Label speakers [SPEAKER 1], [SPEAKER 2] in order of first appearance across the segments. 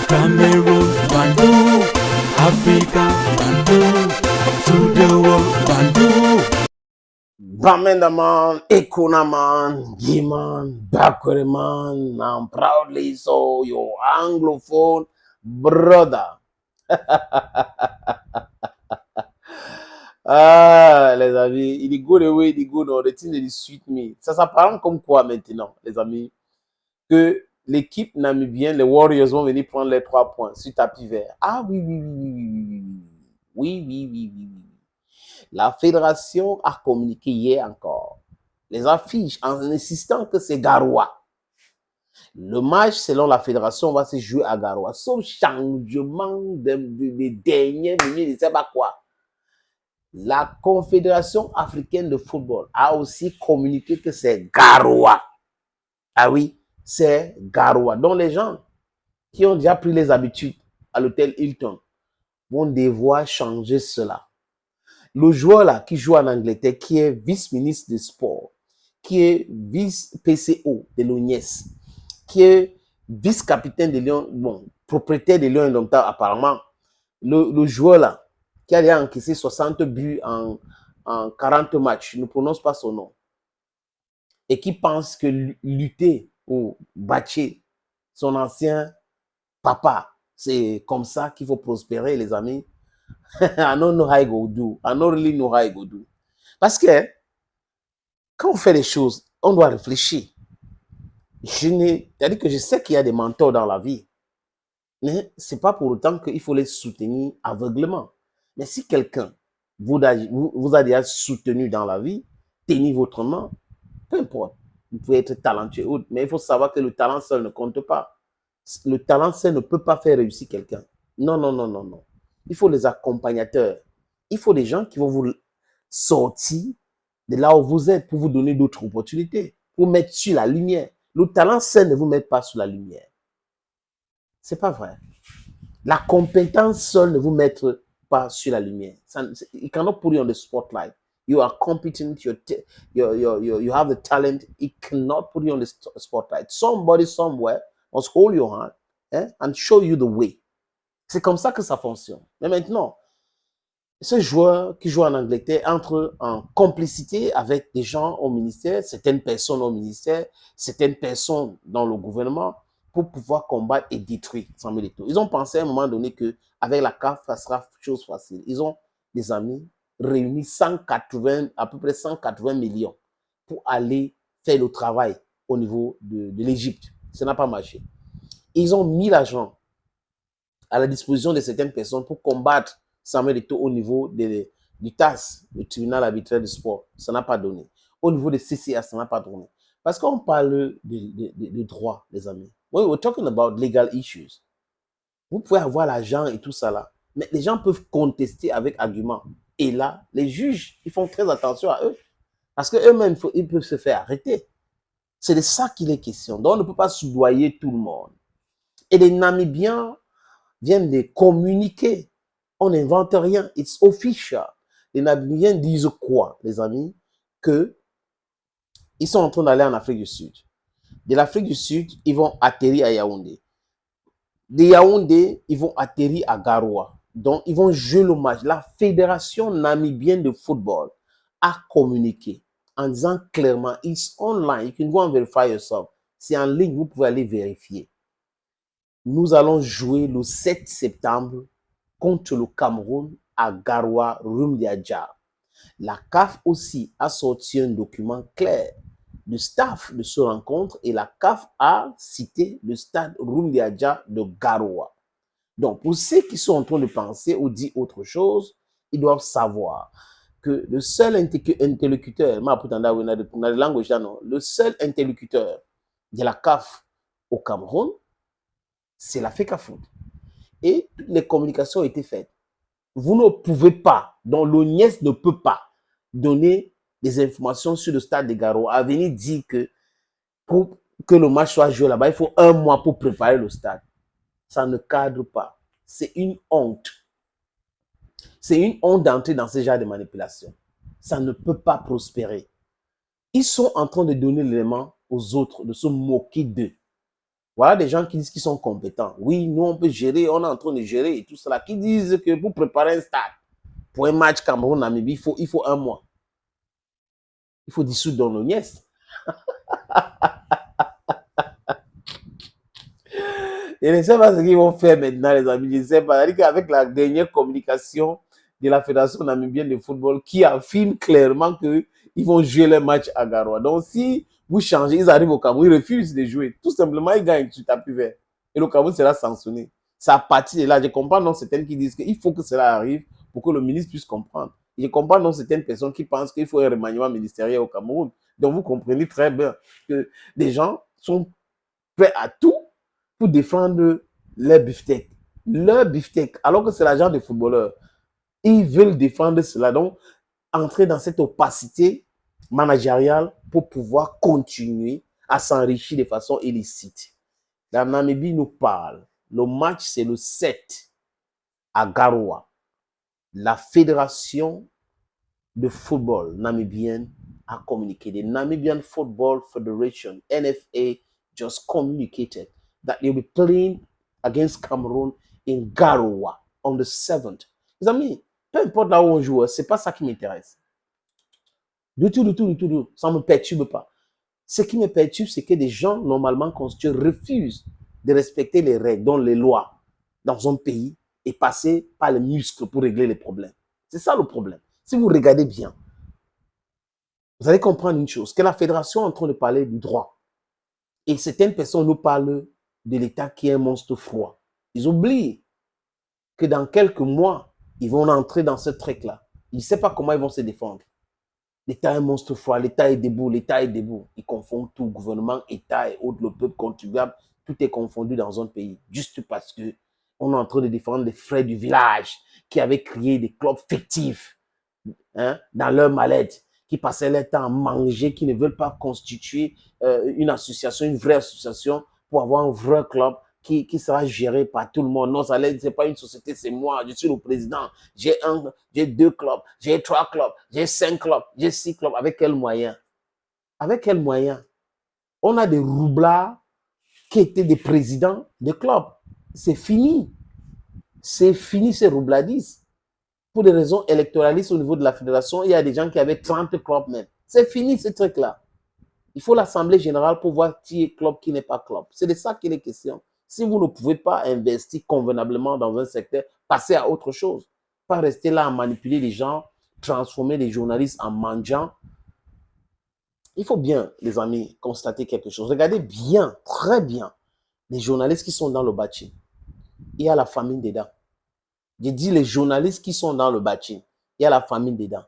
[SPEAKER 1] Cameroon, Bandung, Africa, Bandung, to the world, Bandung.
[SPEAKER 2] Bamendaman, Ekonaman, Giman, Bakwereman, I'm proudly so your Anglophone brother. Ah, les amis, il est good away, il est good, the thing that suit me. Ça s'apparente comme quoi maintenant, les amis? Que l'équipe namibienne, les Warriors vont venir prendre les 3 points sur tapis vert. Ah oui, oui, oui, oui, oui, oui, oui, oui, oui, oui, oui. La fédération a communiqué hier encore les affiches en insistant que c'est Garoua. Le match, selon la fédération, va se jouer à Garoua. Sauf changement de dernière minute, je ne sais pas quoi. La Confédération africaine de football a aussi communiqué que c'est Garoua. Ah oui, c'est Garoua. Donc les gens qui ont déjà pris les habitudes à l'hôtel Hilton vont devoir changer cela. Le joueur là qui joue en Angleterre, qui est vice-ministre des Sports, qui est vice-PCO de l'ONIES, qui est vice-capitaine de Lyon, bon, propriétaire de Lyon Indomptable apparemment, le joueur là, qui a déjà encaissé 60 buts en 40 matchs, je ne prononce pas son nom, et qui pense que lutter ou battre son ancien papa, c'est comme ça qu'il faut prospérer, les amis. I don't know how I go do. I don't really know how I go do. Parce que quand on fait les choses, on doit réfléchir. C'est-à-dire que je sais qu'il y a des mentors dans la vie, mais ce n'est pas pour autant qu'il faut les soutenir aveuglément. Mais si quelqu'un vous a déjà soutenu dans la vie, tenez votre main, peu importe. Vous pouvez être talentueux, mais il faut savoir que le talent seul ne compte pas. Le talent seul ne peut pas faire réussir quelqu'un. Non, non, non, non, non. Il faut les accompagnateurs. Il faut des gens qui vont vous sortir de là où vous êtes pour vous donner d'autres opportunités, pour mettre sur la lumière. Le talent seul ne vous met pas sur la lumière. C'est pas vrai. La compétence seule ne vous met pas sur la lumière. It cannot put you on the spotlight. You are competent, you have the talent. It cannot put you on the spotlight. Somebody somewhere must hold your hand and show you the way. C'est comme ça que ça fonctionne. Mais maintenant, ce joueur qui joue en Angleterre entre en complicité avec des gens au ministère, certaines personnes au ministère, certaines personnes dans le gouvernement, pour pouvoir combattre et détruire Samuel Eto'o. Ils ont pensé à un moment donné qu'avec la CAF, ça sera chose facile. Ils ont des amis réunis 180, à peu près 180 millions pour aller faire le travail au niveau de l'Égypte. Ça n'a pas marché. Ils ont mis l'argent à la disposition de certaines personnes pour combattre Samuel Eto'o au niveau du TAS, le tribunal arbitraire du sport. Ça n'a pas donné. Au niveau de CCA, ça n'a pas donné. Parce qu'on parle de droit, les amis. When we're talking about legal issues, vous pouvez avoir l'argent et tout ça là, mais les gens peuvent contester avec argument. Et là, les juges, ils font très attention à eux. Parce qu'eux-mêmes, ils peuvent se faire arrêter. C'est de ça qu'il est question. Donc, on ne peut pas soudoyer tout le monde. Et les Namibiens viennent de communiquer. On n'invente rien. It's official. Les Namibiens disent quoi, les amis? Que ils sont en train d'aller en Afrique du Sud. De l'Afrique du Sud, ils vont atterrir à Yaoundé. De Yaoundé, ils vont atterrir à Garoua. Donc, ils vont jouer le match. La Fédération namibienne de football a communiqué en disant clairement, it's online. You can go and verify yourself. C'est en ligne, vous pouvez aller vérifier. Nous allons jouer le 7 septembre contre le Cameroun à Garoua, Rumdiadja. La CAF aussi a sorti un document clair du staff de ce rencontre et la CAF a cité le stade Rumdiadja de Garoua. Donc, pour ceux qui sont en train de penser ou dire autre chose, ils doivent savoir que le seul interlocuteur, le seul interlocuteur de la CAF au Cameroun, c'est la FECAFOOT. Et toutes les communications ont été faites. Vous ne pouvez pas, donc l'ONIES ne peut pas donner des informations sur le stade de Garoua, à venir dire que pour que le match soit joué là-bas, il faut 1 mois pour préparer le stade. Ça ne cadre pas. C'est une honte. C'est une honte d'entrer dans ce genre de manipulation. Ça ne peut pas prospérer. Ils sont en train de donner l'élément aux autres, de se moquer d'eux. Voilà des gens qui disent qu'ils sont compétents. Oui, nous, on peut gérer, on est en train de gérer et tout cela. Qui disent que pour préparer un stade, pour un match Cameroun-Namibie, il faut un mois. Il faut dissoudre dans nos nièces. Je ne sais pas ce qu'ils vont faire maintenant, les amis. Je ne sais pas. C'est-à-dire qu'avec la dernière communication de la Fédération namibienne de football qui affirme clairement qu'ils vont jouer le match à Garoua. Donc, si vous changez, ils arrivent au Cameroun, ils refusent de jouer. Tout simplement, ils gagnent sur tapis vert. Et le Cameroun sera sanctionné. C'est à partir de là. Je comprends non certaines qui disent qu'il faut que cela arrive pour que le ministre puisse comprendre. Je comprends non certaines personnes qui pensent qu'il faut un remaniement ministériel au Cameroun. Donc, vous comprenez très bien que des gens sont prêts à tout pour défendre leur beefsteak. Leur beefsteak, alors que c'est l'agent des footballeurs. Ils veulent défendre cela. Donc, entrer dans cette opacité managériale pour pouvoir continuer à s'enrichir de façon illicite. La Namibie nous parle. Le match, c'est le 7 à Garoua. La fédération de football namibienne a communiqué. The Namibian Football Federation, NFA, just communicated that they'll be playing against Cameroon in Garoua on the 7th. Les amis, peu importe là où on joue, c'est pas ça qui m'intéresse. Du tout. Ça ne me perturbe pas. Ce qui me perturbe, c'est que des gens normalement constitués refusent de respecter les règles, dont les lois dans un pays et passer par les muscles pour régler les problèmes. C'est ça le problème. Si vous regardez bien, vous allez comprendre une chose, que la fédération est en train de parler du droit. Et certaines personnes nous parlent de l'État qui est un monstre froid. Ils oublient que dans quelques mois, ils vont entrer dans ce truc-là. Ils ne savent pas comment ils vont se défendre. L'État est un monstre froid, l'État est debout, l'État est debout. Ils confondent tout, gouvernement, État et autres, le peuple contribuable, tout est confondu dans un pays. Juste parce que on est en train de défendre les frères du village qui avaient créé des clubs fictifs dans leur mallette, qui passaient leur temps à manger, qui ne veulent pas constituer une association, une vraie association pour avoir un vrai club qui sera géré par tout le monde. Non, ça n'est pas une société, c'est moi, je suis le président. J'ai 2 clubs, j'ai 3 clubs, j'ai 5 clubs, j'ai 6 clubs. Avec quels moyens? Avec quels moyens? On a des roublards qui étaient des présidents de clubs. C'est fini. C'est fini ces roubladistes. Pour des raisons électoralistes au niveau de la fédération, il y a des gens qui avaient 30 clubs même. C'est fini ce truc-là. Il faut l'Assemblée générale pour voir qui est club, qui n'est pas club. C'est de ça qu'il est question. Si vous ne pouvez pas investir convenablement dans un secteur, passez à autre chose. Pas rester là à manipuler les gens, transformer les journalistes en mendiants. Il faut bien, les amis, constater quelque chose. Regardez bien, très bien, les journalistes qui sont dans le bâti. Il y a la famine dedans. Je dis les journalistes qui sont dans le bâti. Il y a la famine dedans.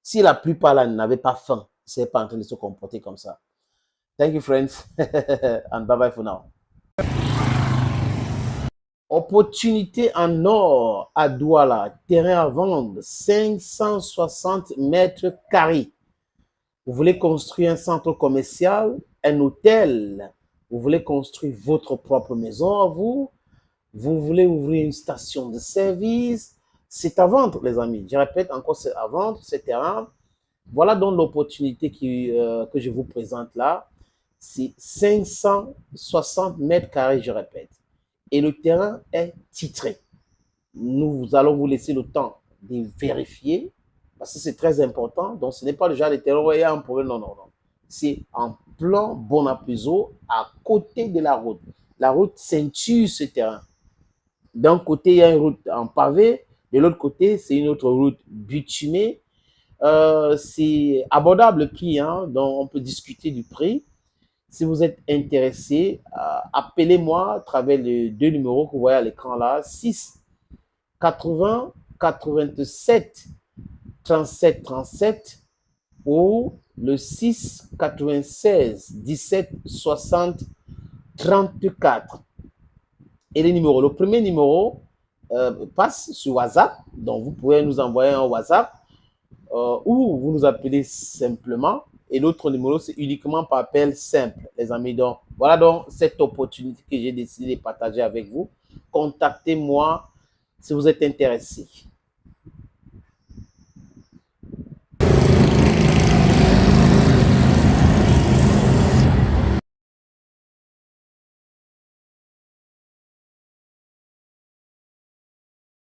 [SPEAKER 2] Si la plupart là n'avaient pas faim, ils ne seraient pas en train de se comporter comme ça. Thank you, friends. And bye-bye for now. Opportunité en or à Douala. Terrain à vendre, 560 mètres carrés. Vous voulez construire un centre commercial, un hôtel. Vous voulez construire votre propre maison à vous. Vous voulez ouvrir une station de service. C'est à vendre, les amis. Je répète encore, c'est à vendre, ce terrain. Voilà donc l'opportunité que je vous présente là. C'est 560 mètres carrés, je répète. Et le terrain est titré. Nous allons vous laisser le temps de vérifier, parce que c'est très important. Donc, ce n'est pas le genre de terrain où il y a un problème. Non. C'est en plan Bonapuzo, à côté de la route. La route ceinture ce terrain. D'un côté, il y a une route en pavé. De l'autre côté, c'est une autre route bitumée. C'est abordable le prix, donc on peut discuter du prix. Si vous êtes intéressé, appelez-moi à travers les 2 numéros que vous voyez à l'écran là, 6 80 87 37 37 ou le 6 96 17 60 34. Et les numéros, le premier numéro passe sur WhatsApp, donc vous pouvez nous envoyer un WhatsApp ou vous nous appelez simplement. Et l'autre numéro, c'est uniquement par appel simple, les amis. Donc, voilà donc cette opportunité que j'ai décidé de partager avec vous. Contactez-moi si vous êtes intéressé.